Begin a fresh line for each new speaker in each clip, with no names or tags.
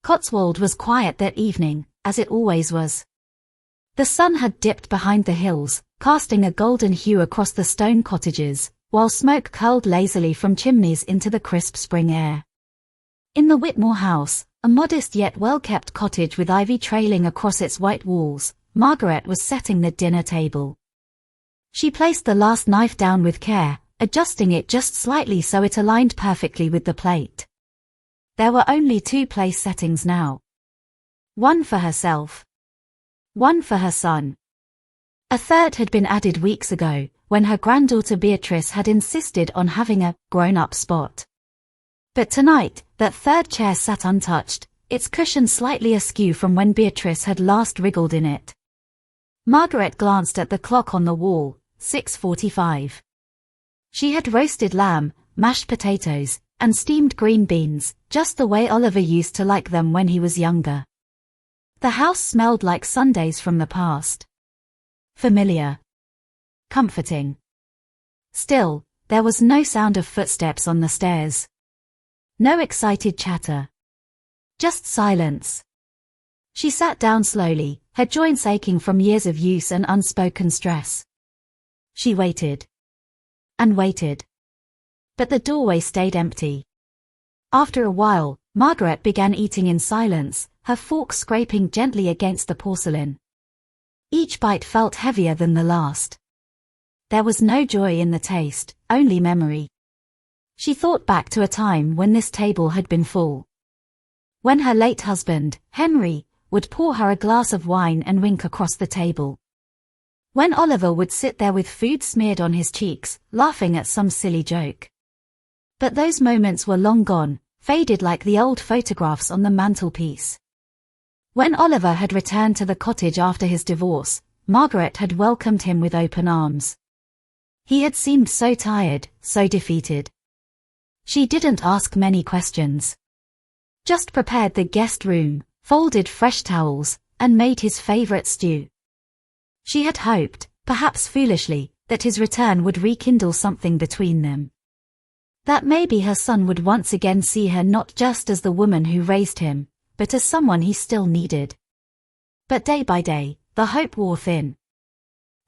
Cotswold was quiet that evening, as it always was. The sun had dipped behind the hills, casting a golden hue across the stone cottages, while smoke curled lazily from chimneys into the crisp spring air. In the Whitmore house, a modest yet well-kept cottage with ivy trailing across its white walls, Margaret was setting the dinner table. She placed the last knife down with care, adjusting it just slightly so it aligned perfectly with the plate. There were only 2 place settings now. One for herself. One for her son. A third had been added weeks ago, when her granddaughter Beatrice had insisted on having a grown-up spot. But tonight, that third chair sat untouched, its cushion slightly askew from when Beatrice had last wriggled in it. Margaret glanced at the clock on the wall, 6:45. She had roasted lamb, mashed potatoes, and steamed green beans, just the way Oliver used to like them when he was younger. The house smelled like Sundays from the past. Familiar. Comforting. Still, there was no sound of footsteps on the stairs. No excited chatter. Just silence. She sat down slowly, her joints aching from years of use and unspoken stress. She waited. And waited. But the doorway stayed empty. After a while, Margaret began eating in silence, her fork scraping gently against the porcelain. Each bite felt heavier than the last. There was no joy in the taste, only memory. She thought back to a time when this table had been full. When her late husband, Henry, would pour her a glass of wine and wink across the table. When Oliver would sit there with food smeared on his cheeks, laughing at some silly joke. But those moments were long gone, faded like the old photographs on the mantelpiece. When Oliver had returned to the cottage after his divorce, Margaret had welcomed him with open arms. He had seemed so tired, so defeated. She didn't ask many questions. Just prepared the guest room, folded fresh towels, and made his favorite stew. She had hoped, perhaps foolishly, that his return would rekindle something between them. That maybe her son would once again see her not just as the woman who raised him, but as someone he still needed. But day by day, the hope wore thin.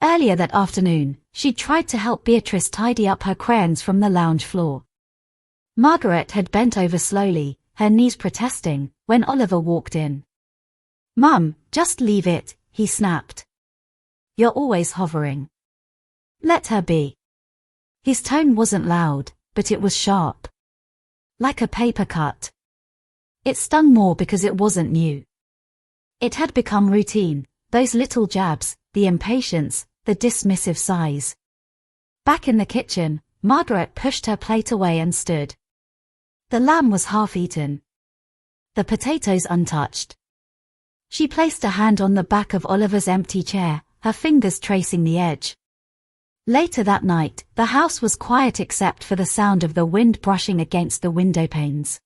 Earlier that afternoon, she tried to help Beatrice tidy up her crayons from the lounge floor. Margaret had bent over slowly, her knees protesting, when Oliver walked in. "Mum, just leave it," he snapped. "You're always hovering. Let her be." His tone wasn't loud, but it was sharp. Like a paper cut. It stung more because it wasn't new. It had become routine, those little jabs, the impatience, the dismissive sighs. Back in the kitchen, Margaret pushed her plate away and stood. The lamb was half-eaten. The potatoes untouched. She placed a hand on the back of Oliver's empty chair, her fingers tracing the edge. Later that night, the house was quiet except for the sound of the wind brushing against the window panes.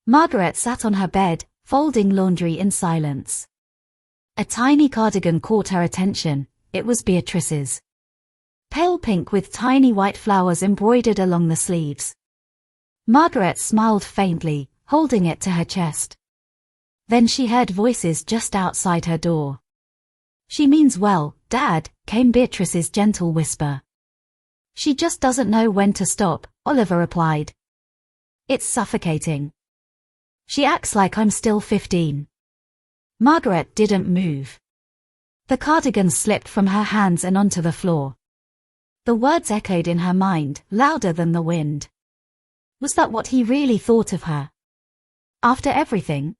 Margaret sat on her bed, folding laundry in silence. A tiny cardigan caught her attention. It was Beatrice's. Pale pink with tiny white flowers embroidered along the sleeves. Margaret smiled faintly, holding it to her chest. Then she heard voices just outside her door. "She means well, Dad," came Beatrice's gentle whisper. "She just doesn't know when to stop," Oliver replied. "It's suffocating. She acts like I'm still 15. Margaret didn't move. The cardigan slipped from her hands and onto the floor. The words echoed in her mind, louder than the wind. Was that what he really thought of her? After everything?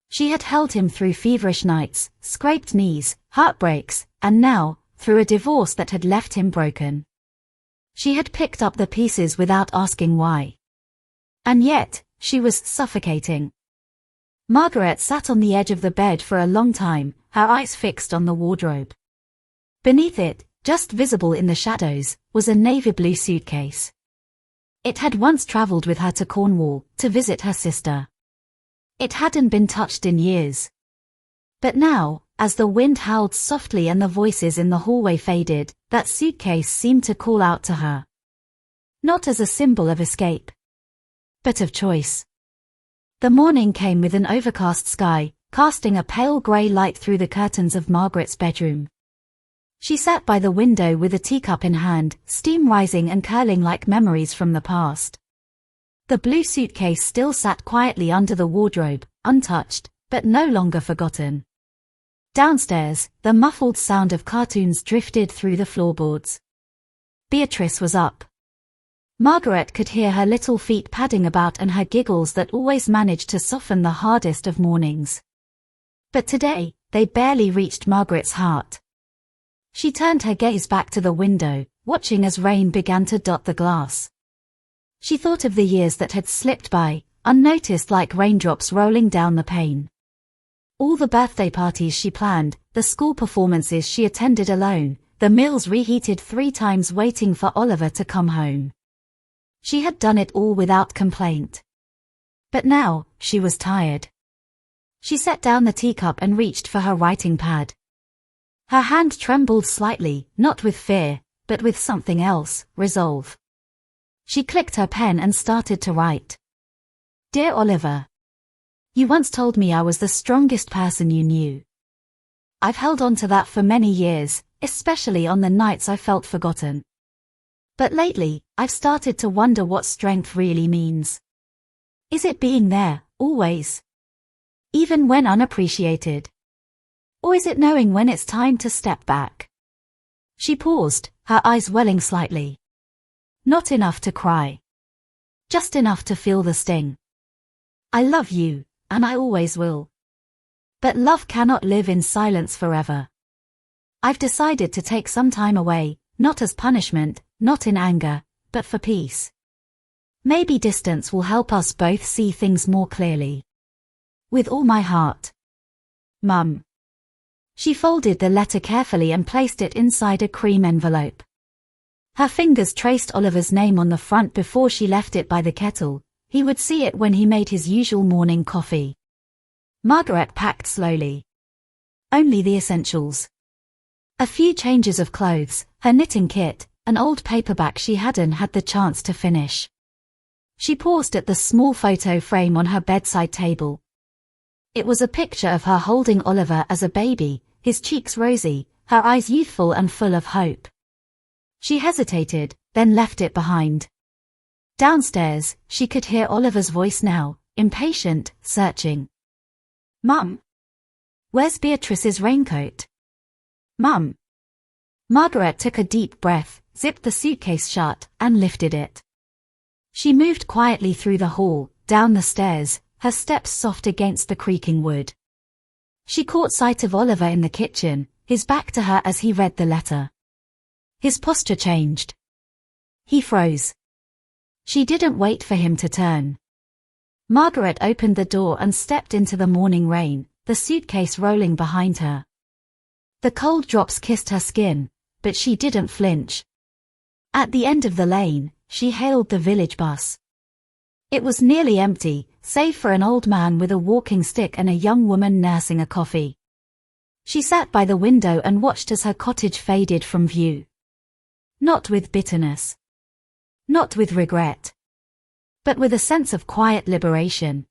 She had held him through feverish nights, scraped knees, heartbreaks, and now, through a divorce that had left him broken. She had picked up the pieces without asking why. And yet, she was suffocating. Margaret sat on the edge of the bed for a long time, her eyes fixed on the wardrobe. Beneath it, just visible in the shadows, was a navy blue suitcase. It had once traveled with her to Cornwall, to visit her sister. It hadn't been touched in years. But now, as the wind howled softly and the voices in the hallway faded, that suitcase seemed to call out to her. Not as a symbol of escape, but of choice. The morning came with an overcast sky, casting a pale grey light through the curtains of Margaret's bedroom. She sat by the window with a teacup in hand, steam rising and curling like memories from the past. The blue suitcase still sat quietly under the wardrobe, untouched, but no longer forgotten. Downstairs, the muffled sound of cartoons drifted through the floorboards. Beatrice was up. Margaret could hear her little feet padding about and her giggles that always managed to soften the hardest of mornings. But today, they barely reached Margaret's heart. She turned her gaze back to the window, watching as rain began to dot the glass. She thought of the years that had slipped by, unnoticed like raindrops rolling down the pane. All the birthday parties she planned, the school performances she attended alone, the meals reheated 3 times waiting for Oliver to come home. She had done it all without complaint. But now, she was tired. She set down the teacup and reached for her writing pad. Her hand trembled slightly, not with fear, but with something else, resolve. She clicked her pen and started to write. Dear Oliver. You once told me I was the strongest person you knew. I've held on to that for many years, especially on the nights I felt forgotten. But lately, I've started to wonder what strength really means. Is it being there, always? Even when unappreciated? Or is it knowing when it's time to step back? She paused, her eyes welling slightly. Not enough to cry. Just enough to feel the sting. I love you, and I always will. But love cannot live in silence forever. I've decided to take some time away, not as punishment, not in anger, but for peace. Maybe distance will help us both see things more clearly. With all my heart. Mum. She folded the letter carefully and placed it inside a cream envelope. Her fingers traced Oliver's name on the front before she left it by the kettle. He would see it when he made his usual morning coffee. Margaret packed slowly. Only the essentials. A few changes of clothes, her knitting kit, an old paperback she hadn't had the chance to finish. She paused at the small photo frame on her bedside table. It was a picture of her holding Oliver as a baby, his cheeks rosy, her eyes youthful and full of hope. She hesitated, then left it behind. Downstairs, she could hear Oliver's voice now, impatient, searching. Mum. Where's Beatrice's raincoat? Mum. Margaret took a deep breath, zipped the suitcase shut, and lifted it. She moved quietly through the hall, down the stairs, her steps soft against the creaking wood. She caught sight of Oliver in the kitchen, his back to her as he read the letter. His posture changed. He froze. She didn't wait for him to turn. Margaret opened the door and stepped into the morning rain, the suitcase rolling behind her. The cold drops kissed her skin, but she didn't flinch. At the end of the lane, she hailed the village bus. It was nearly empty, save for an old man with a walking stick and a young woman nursing a coffee. She sat by the window and watched as her cottage faded from view. Not with bitterness. Not with regret. But with a sense of quiet liberation.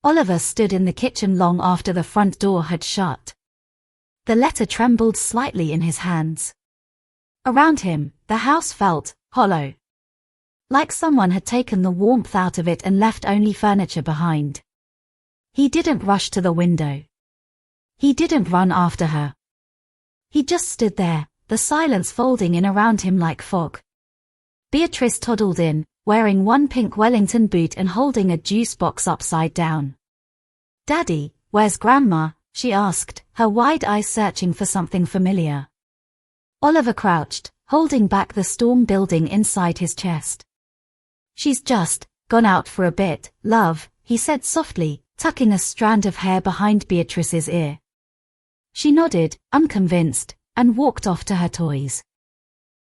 Oliver stood in the kitchen long after the front door had shut. The letter trembled slightly in his hands. Around him, the house felt hollow. Like someone had taken the warmth out of it and left only furniture behind. He didn't rush to the window. He didn't run after her. He just stood there, the silence folding in around him like fog. Beatrice toddled in, wearing one pink Wellington boot and holding a juice box upside down. Daddy, where's Grandma? She asked, her wide eyes searching for something familiar. Oliver crouched, holding back the storm building inside his chest. She's just gone out for a bit, love, he said softly, tucking a strand of hair behind Beatrice's ear. She nodded, unconvinced, and walked off to her toys.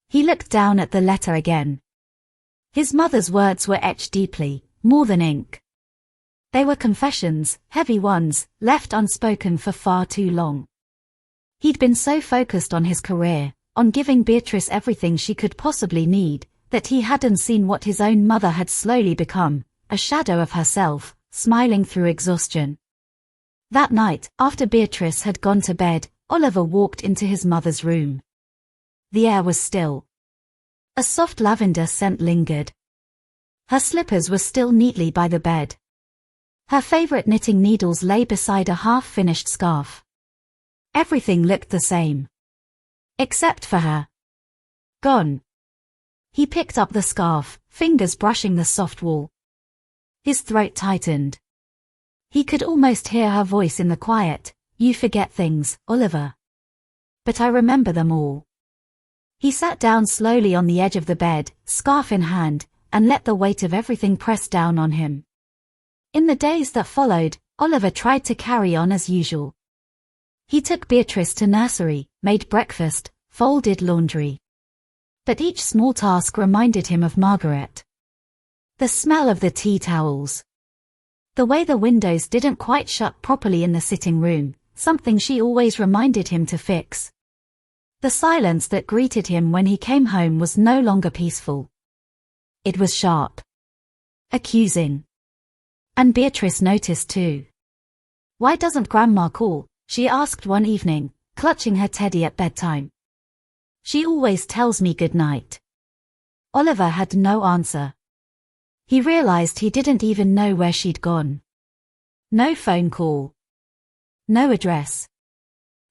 He looked down at the letter again. His mother's words were etched deeply, more than ink. They were confessions, heavy ones, left unspoken for far too long. He'd been so focused on his career, on giving Beatrice everything she could possibly need, that he hadn't seen what his own mother had slowly become, a shadow of herself, smiling through exhaustion. That night, after Beatrice had gone to bed, Oliver walked into his mother's room. The air was still. A soft lavender scent lingered. Her slippers were still neatly by the bed. Her favorite knitting needles lay beside a half-finished scarf. Everything looked the same. Except for her. Gone. He picked up the scarf, fingers brushing the soft wool. His throat tightened. He could almost hear her voice in the quiet. "You forget things, Oliver. But I remember them all." He sat down slowly on the edge of the bed, scarf in hand, and let the weight of everything press down on him. In the days that followed, Oliver tried to carry on as usual. He took Beatrice to nursery, made breakfast, folded laundry. But each small task reminded him of Margaret. The smell of the tea towels. The way the windows didn't quite shut properly in the sitting room, something she always reminded him to fix. The silence that greeted him when he came home was no longer peaceful. It was sharp. Accusing. And Beatrice noticed too. "Why doesn't Grandma call?" she asked one evening, clutching her teddy at bedtime. "She always tells me good night." Oliver had no answer. He realized he didn't even know where she'd gone. No phone call. No address.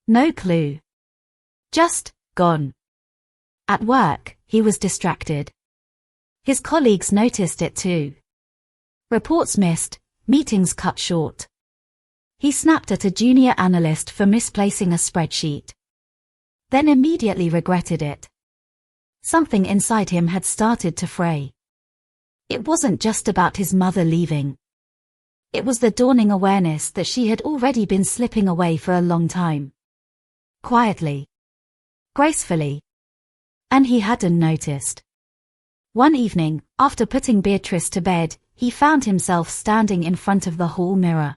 No clue. Just, gone. At work, he was distracted. His colleagues noticed it too. Reports missed, meetings cut short. He snapped at a junior analyst for misplacing a spreadsheet. Then immediately regretted it. Something inside him had started to fray. It wasn't just about his mother leaving. It was the dawning awareness that she had already been slipping away for a long time. Quietly. Gracefully. And he hadn't noticed. One evening, after putting Beatrice to bed, he found himself standing in front of the hall mirror.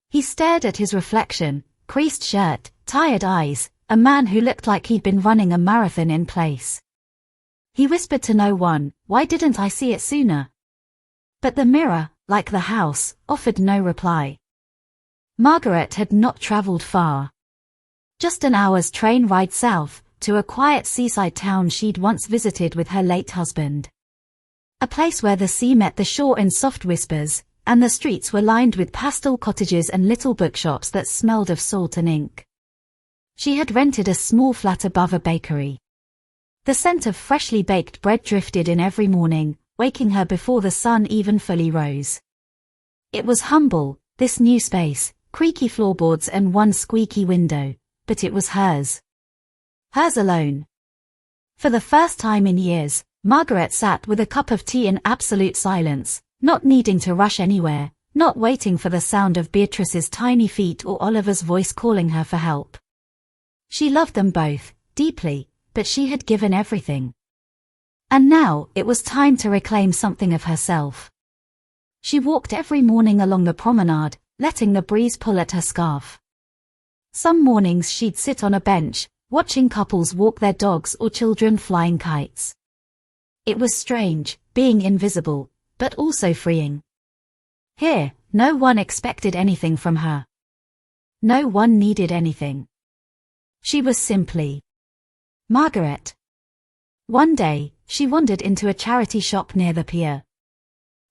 He stared at his reflection, creased shirt, tired eyes, a man who looked like he'd been running a marathon in place. He whispered to no one, "Why didn't I see it sooner?" But the mirror, like the house, offered no reply. Margaret had not traveled far. Just an hour's train ride south, to a quiet seaside town she'd once visited with her late husband. A place where the sea met the shore in soft whispers, and the streets were lined with pastel cottages and little bookshops that smelled of salt and ink. She had rented a small flat above a bakery. The scent of freshly baked bread drifted in every morning, waking her before the sun even fully rose. It was humble, this new space, creaky floorboards and one squeaky window, but it was hers. Hers alone. For the first time in years, Margaret sat with a cup of tea in absolute silence, not needing to rush anywhere, not waiting for the sound of Beatrice's tiny feet or Oliver's voice calling her for help. She loved them both, deeply, but she had given everything. And now, it was time to reclaim something of herself. She walked every morning along the promenade, letting the breeze pull at her scarf. Some mornings she'd sit on a bench, watching couples walk their dogs or children flying kites. It was strange, being invisible, but also freeing. Here, no one expected anything from her. No one needed anything. She was simply Margaret. One day, she wandered into a charity shop near the pier.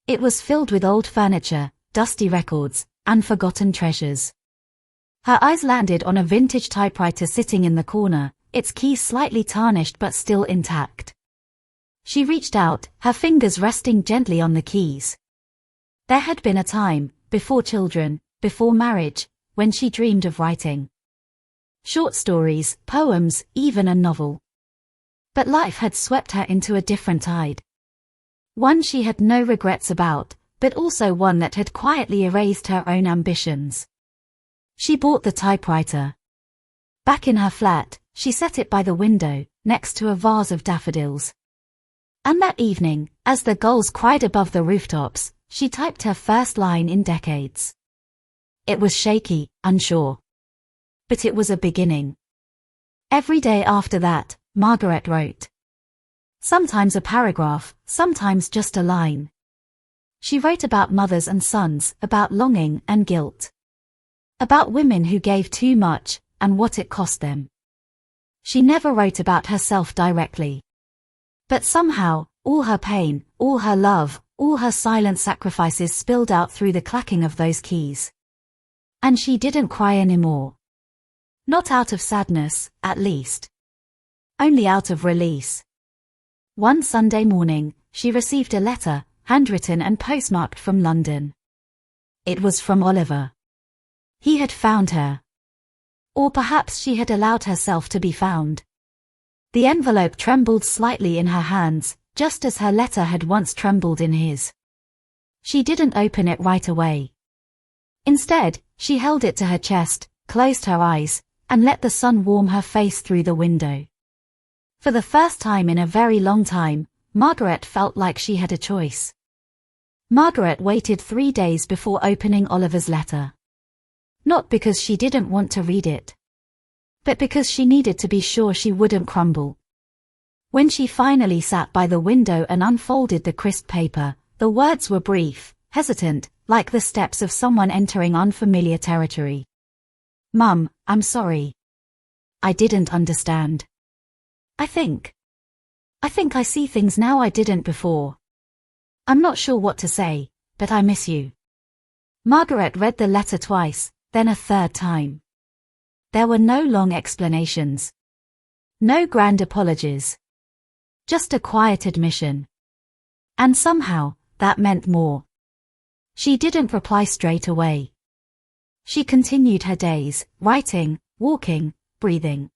It was filled with old furniture, dusty records, and forgotten treasures. Her eyes landed on a vintage typewriter sitting in the corner, its keys slightly tarnished but still intact. She reached out, her fingers resting gently on the keys. There had been a time, before children, before marriage, when she dreamed of writing. Short stories, poems, even a novel. But life had swept her into a different tide. One she had no regrets about, but also one that had quietly erased her own ambitions. She bought the typewriter. Back in her flat, she set it by the window, next to a vase of daffodils. And that evening, as the gulls cried above the rooftops, she typed her first line in decades. It was shaky, unsure. But it was a beginning. Every day after that, Margaret wrote. Sometimes a paragraph, sometimes just a line. She wrote about mothers and sons, about longing and guilt. About women who gave too much, and what it cost them. She never wrote about herself directly. But somehow, all her pain, all her love, all her silent sacrifices spilled out through the clacking of those keys. And she didn't cry anymore. Not out of sadness, at least. Only out of release. One Sunday morning, she received a letter, handwritten and postmarked from London. It was from Oliver. He had found her. Or perhaps she had allowed herself to be found. The envelope trembled slightly in her hands, just as her letter had once trembled in his. She didn't open it right away. Instead, she held it to her chest, closed her eyes, and let the sun warm her face through the window. For the first time in a very long time, Margaret felt like she had a choice. Margaret waited 3 days before opening Oliver's letter. Not because she didn't want to read it, but because she needed to be sure she wouldn't crumble. When she finally sat by the window and unfolded the crisp paper, the words were brief, hesitant, like the steps of someone entering unfamiliar territory. Mum, I'm sorry. I didn't understand. I think I see things now I didn't before. I'm not sure what to say, but I miss you. Margaret read the letter twice, then a third time. There were no long explanations. No grand apologies. Just a quiet admission. And somehow, that meant more. She didn't reply straight away. She continued her days, writing, walking, breathing.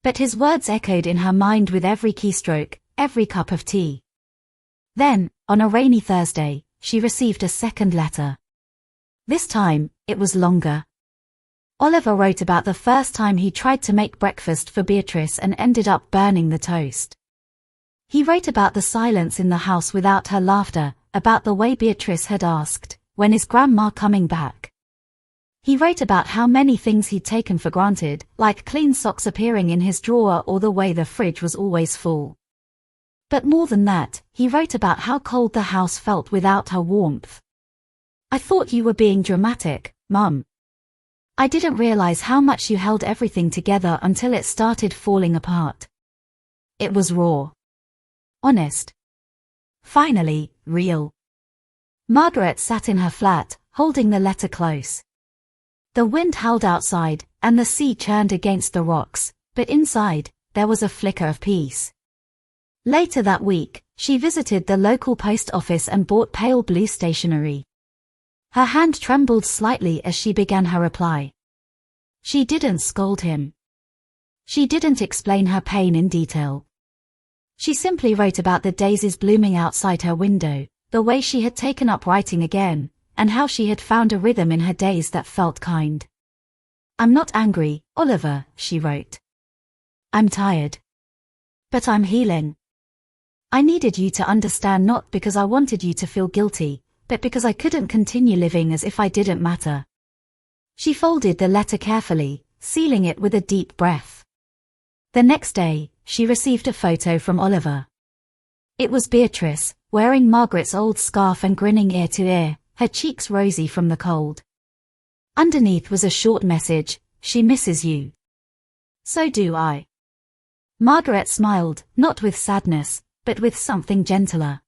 But his words echoed in her mind with every keystroke, every cup of tea. Then, on a rainy Thursday, she received a second letter. This time, it was longer. Oliver wrote about the first time he tried to make breakfast for Beatrice and ended up burning the toast. He wrote about the silence in the house without her laughter, about the way Beatrice had asked, "When is Grandma coming back?" He wrote about how many things he'd taken for granted, like clean socks appearing in his drawer or the way the fridge was always full. But more than that, he wrote about how cold the house felt without her warmth. "I thought you were being dramatic, Mum. I didn't realize how much you held everything together until it started falling apart." It was raw. Honest. Finally, real. Margaret sat in her flat, holding the letter close. The wind howled outside, and the sea churned against the rocks, but inside, there was a flicker of peace. Later that week, she visited the local post office and bought pale blue stationery. Her hand trembled slightly as she began her reply. She didn't scold him. She didn't explain her pain in detail. She simply wrote about the daisies blooming outside her window, the way she had taken up writing again, and how she had found a rhythm in her days that felt kind. "I'm not angry, Oliver," she wrote. "I'm tired. But I'm healing. I needed you to understand, not because I wanted you to feel guilty, but because I couldn't continue living as if I didn't matter." She folded the letter carefully, sealing it with a deep breath. The next day, she received a photo from Oliver. It was Beatrice, wearing Margaret's old scarf and grinning ear to ear, her cheeks rosy from the cold. Underneath was a short message, "She misses you." "So do I." Margaret smiled, not with sadness, but with something gentler.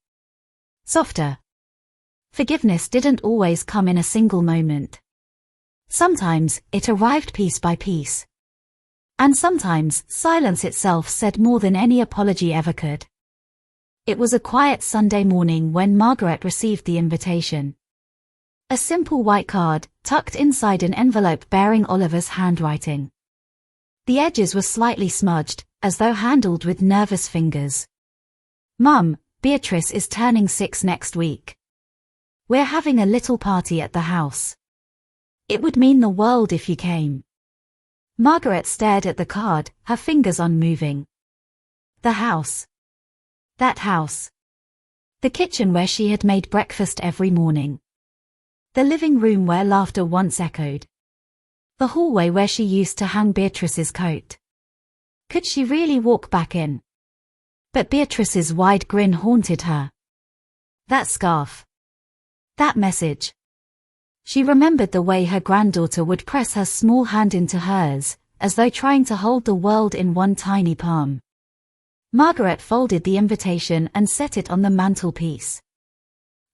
Softer. Forgiveness didn't always come in a single moment. Sometimes, it arrived piece by piece. And sometimes, silence itself said more than any apology ever could. It was a quiet Sunday morning when Margaret received the invitation. A simple white card, tucked inside an envelope bearing Oliver's handwriting. The edges were slightly smudged, as though handled with nervous fingers. "Mum, Beatrice is turning 6 next week. We're having a little party at the house. It would mean the world if you came." Margaret stared at the card, her fingers unmoving. The house. That house. The kitchen where she had made breakfast every morning. The living room where laughter once echoed. The hallway where she used to hang Beatrice's coat. Could she really walk back in? But Beatrice's wide grin haunted her. That scarf. That message. She remembered the way her granddaughter would press her small hand into hers, as though trying to hold the world in one tiny palm. Margaret folded the invitation and set it on the mantelpiece.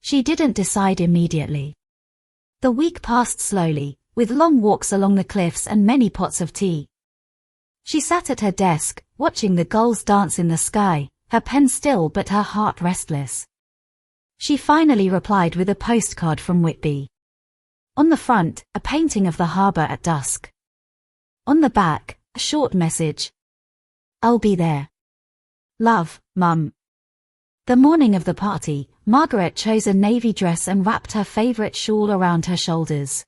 She didn't decide immediately. The week passed slowly, with long walks along the cliffs and many pots of tea. She sat at her desk, watching the gulls dance in the sky, her pen still but her heart restless. She finally replied with a postcard from Whitby. On the front, a painting of the harbour at dusk. On the back, a short message. I'll be there. Love, Mum. The morning of the party, Margaret chose a navy dress and wrapped her favourite shawl around her shoulders.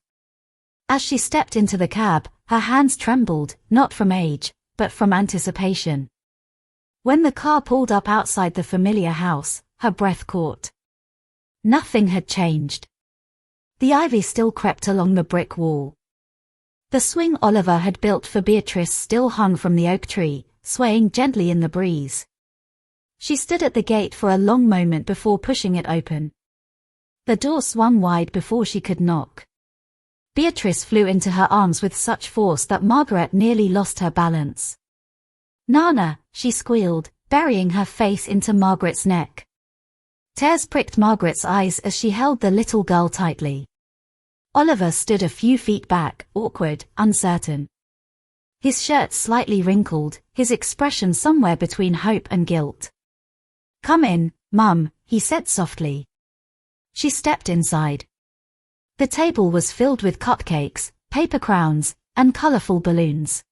As she stepped into the cab, her hands trembled, not from age, but from anticipation. When the car pulled up outside the familiar house, her breath caught. Nothing had changed. The ivy still crept along the brick wall. The swing Oliver had built for Beatrice still hung from the oak tree, swaying gently in the breeze. She stood at the gate for a long moment before pushing it open. The door swung wide before she could knock. Beatrice flew into her arms with such force that Margaret nearly lost her balance. Nana, she squealed, burying her face into Margaret's neck. Tears pricked Margaret's eyes as she held the little girl tightly. Oliver stood a few feet back, awkward, uncertain. His shirt slightly wrinkled, his expression somewhere between hope and guilt. Come in, Mum, he said softly. She stepped inside. The table was filled with cupcakes, paper crowns, and colourful balloons.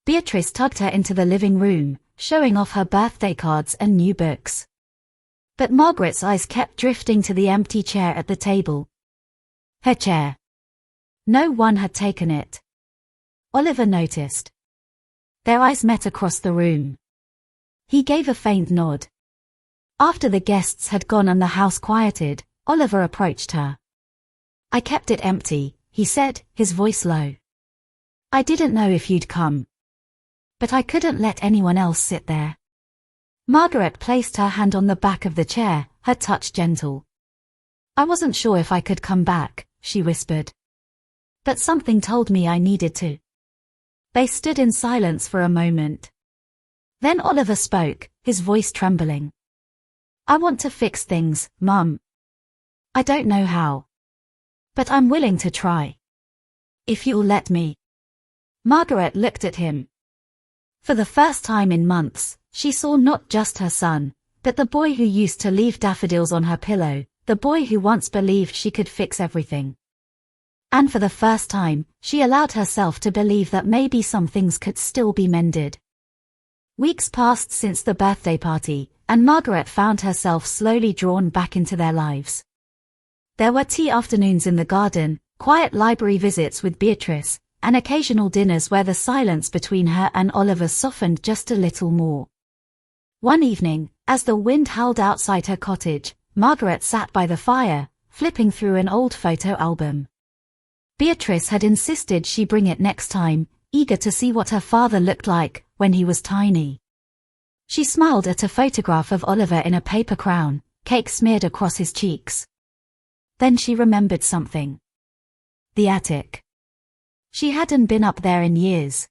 Beatrice tugged her into the living room, showing off her birthday cards and new books. But Margaret's eyes kept drifting to the empty chair at the table. Her chair. No one had taken it. Oliver noticed. Their eyes met across the room. He gave a faint nod. After the guests had gone and the house quieted, Oliver approached her. I kept it empty, he said, his voice low. I didn't know if you'd come. But I couldn't let anyone else sit there. Margaret placed her hand on the back of the chair, her touch gentle. I wasn't sure if I could come back, she whispered. But something told me I needed to. They stood in silence for a moment. Then Oliver spoke, his voice trembling. I want to fix things, Mum. I don't know how. But I'm willing to try. If you'll let me. Margaret looked at him. For the first time in months, she saw not just her son, but the boy who used to leave daffodils on her pillow, the boy who once believed she could fix everything. And for the first time, she allowed herself to believe that maybe some things could still be mended. Weeks passed since the birthday party, and Margaret found herself slowly drawn back into their lives. There were tea afternoons in the garden, quiet library visits with Beatrice, and occasional dinners where the silence between her and Oliver softened just a little more. One evening, as the wind howled outside her cottage, Margaret sat by the fire, flipping through an old photo album. Beatrice had insisted she bring it next time, eager to see what her father looked like when he was tiny. She smiled at a photograph of Oliver in a paper crown, cake smeared across his cheeks. Then she remembered something. The attic. She hadn't been up there in years.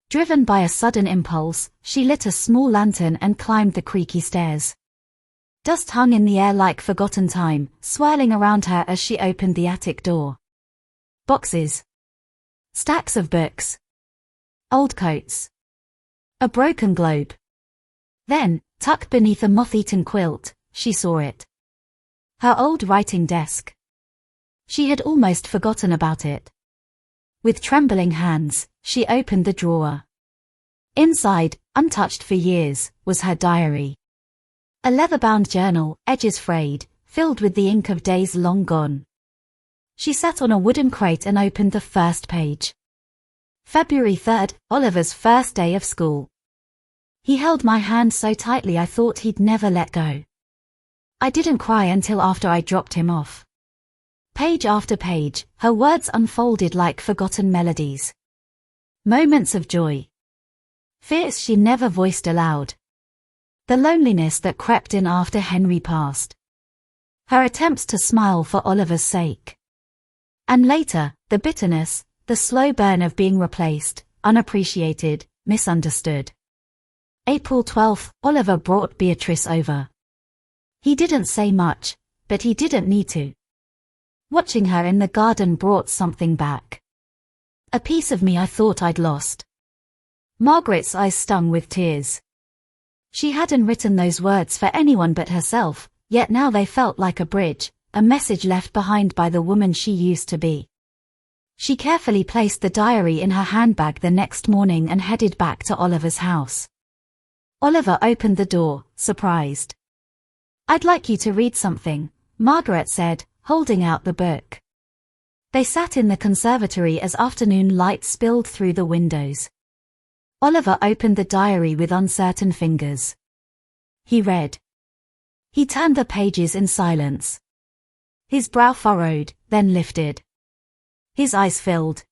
Driven by a sudden impulse, she lit a small lantern and climbed the creaky stairs. Dust hung in the air like forgotten time, swirling around her as she opened the attic door. Boxes. Stacks of books. Old coats. A broken globe. Then, tucked beneath a moth-eaten quilt, she saw it. Her old writing desk. She had almost forgotten about it. With trembling hands, she opened the drawer. Inside, untouched for years, was her diary. A leather-bound journal, edges frayed, filled with the ink of days long gone. She sat on a wooden crate and opened the first page. February 3rd, Oliver's first day of school. He held my hand so tightly I thought he'd never let go. I didn't cry until after I dropped him off. Page after page, her words unfolded like forgotten melodies. Moments of joy. Fears she never voiced aloud. The loneliness that crept in after Henry passed. her attempts to smile for Oliver's sake. And later, the bitterness, the slow burn of being replaced, unappreciated, misunderstood. April 12th, Oliver brought Beatrice over. He didn't say much, but he didn't need to. Watching her in the garden brought something back. A piece of me I thought I'd lost. Margaret's eyes stung with tears. She hadn't written those words for anyone but herself, yet now they felt like a bridge, a message left behind by the woman she used to be. She carefully placed the diary in her handbag the next morning and headed back to Oliver's house. Oliver opened the door, surprised. "I'd like you to read something," Margaret said, holding out the book. They sat in the conservatory as afternoon light spilled through the windows. Oliver opened the diary with uncertain fingers. He read. He turned the pages in silence. His brow furrowed, then lifted. His eyes filled.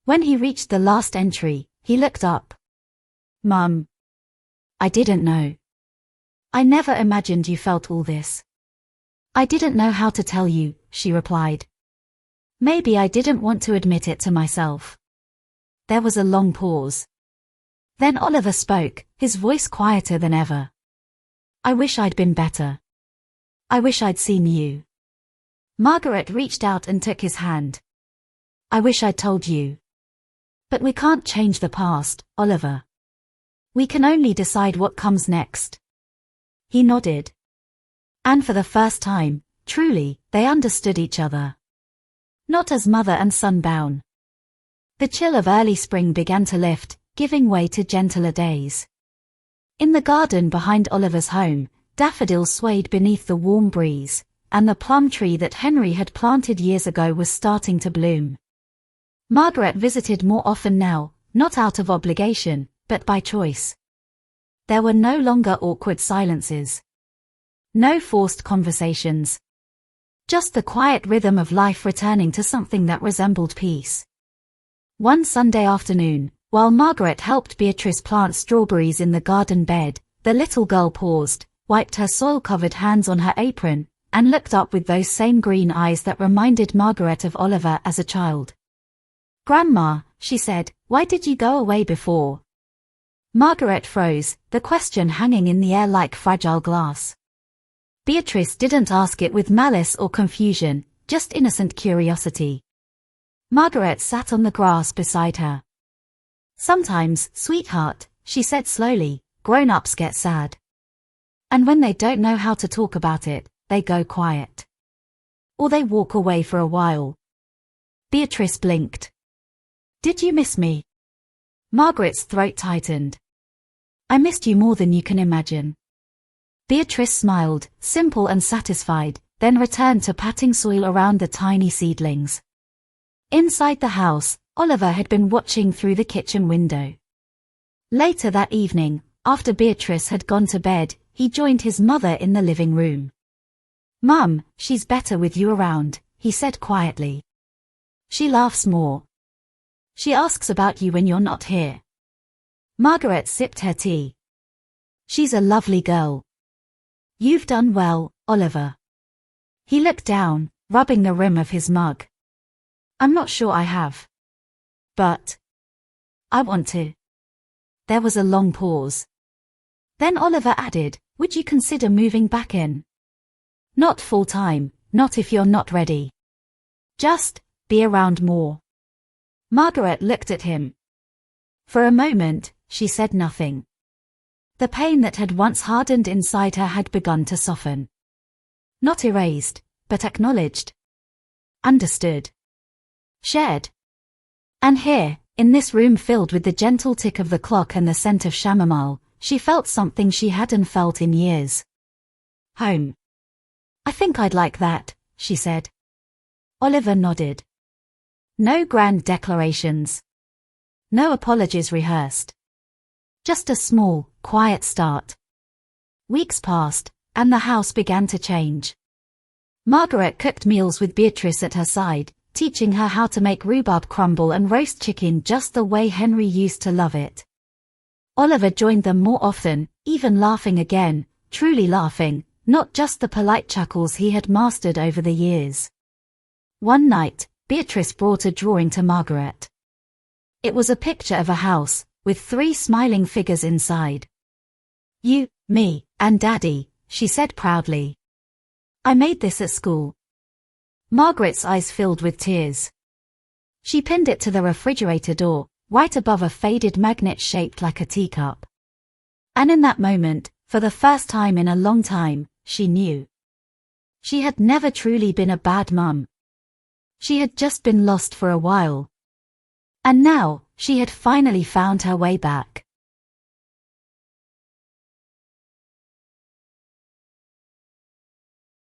When he reached the last entry, he looked up. "Mum. I didn't know. I never imagined you felt all this." "I didn't know how to tell you," she replied. "Maybe I didn't want to admit it to myself." There was a long pause. Then Oliver spoke, his voice quieter than ever. "I wish I'd been better. I wish I'd seen you." Margaret reached out and took his hand. "I wish I'd told you. But we can't change the past, Oliver. We can only decide what comes next." He nodded. And for the first time, truly, they understood each other. Not as mother and son bound. The chill of early spring began to lift, giving way to gentler days. In the garden behind Oliver's home, daffodils swayed beneath the warm breeze, and the plum tree that Henry had planted years ago was starting to bloom. Margaret visited more often now, not out of obligation, but by choice. There were no longer awkward silences. No forced conversations. Just the quiet rhythm of life returning to something that resembled peace. One Sunday afternoon, while Margaret helped Beatrice plant strawberries in the garden bed, the little girl paused, wiped her soil-covered hands on her apron, and looked up with those same green eyes that reminded Margaret of Oliver as a child. "Grandma," she said, "why did you go away before?" Margaret froze, the question hanging in the air like fragile glass. Beatrice didn't ask it with malice or confusion, just innocent curiosity. Margaret sat on the grass beside her. "Sometimes, sweetheart," she said slowly, "grown-ups get sad. And when they don't know how to talk about it, they go quiet. Or they walk away for a while." Beatrice blinked. "Did you miss me?" Margaret's throat tightened. "I missed you more than you can imagine." Beatrice smiled, simple and satisfied, then returned to patting soil around the tiny seedlings. Inside the house, Oliver had been watching through the kitchen window. Later that evening, after Beatrice had gone to bed, he joined his mother in the living room. "Mum, she's better with you around," he said quietly. "She laughs more. She asks about you when you're not here." Margaret sipped her tea. "She's a lovely girl. You've done well, Oliver." He looked down, rubbing the rim of his mug. "I'm not sure I have. But I want to." There was a long pause. Then Oliver added, "Would you consider moving back in? Not full-time, not if you're not ready. Just be around more." Margaret looked at him. For a moment, she said nothing. The pain that had once hardened inside her had begun to soften. Not erased, but acknowledged. Understood. Shared. And here, in this room filled with the gentle tick of the clock and the scent of chamomile, she felt something she hadn't felt in years. Home. "I think I'd like that," she said. Oliver nodded. No grand declarations. No apologies rehearsed. Just a small, quiet start. Weeks passed, and the house began to change. Margaret cooked meals with Beatrice at her side, teaching her how to make rhubarb crumble and roast chicken just the way Henry used to love it. Oliver joined them more often, even laughing again, truly laughing, not just the polite chuckles he had mastered over the years. One night, Beatrice brought a drawing to Margaret. It was a picture of a house, with 3 smiling figures inside. "You, me, and Daddy," she said proudly. "I made this at school." Margaret's eyes filled with tears. She pinned it to the refrigerator door, right above a faded magnet shaped like a teacup. And in that moment, for the first time in a long time, she knew. She had never truly been a bad mum. She had just been lost for a while. And now, she had finally found her way back.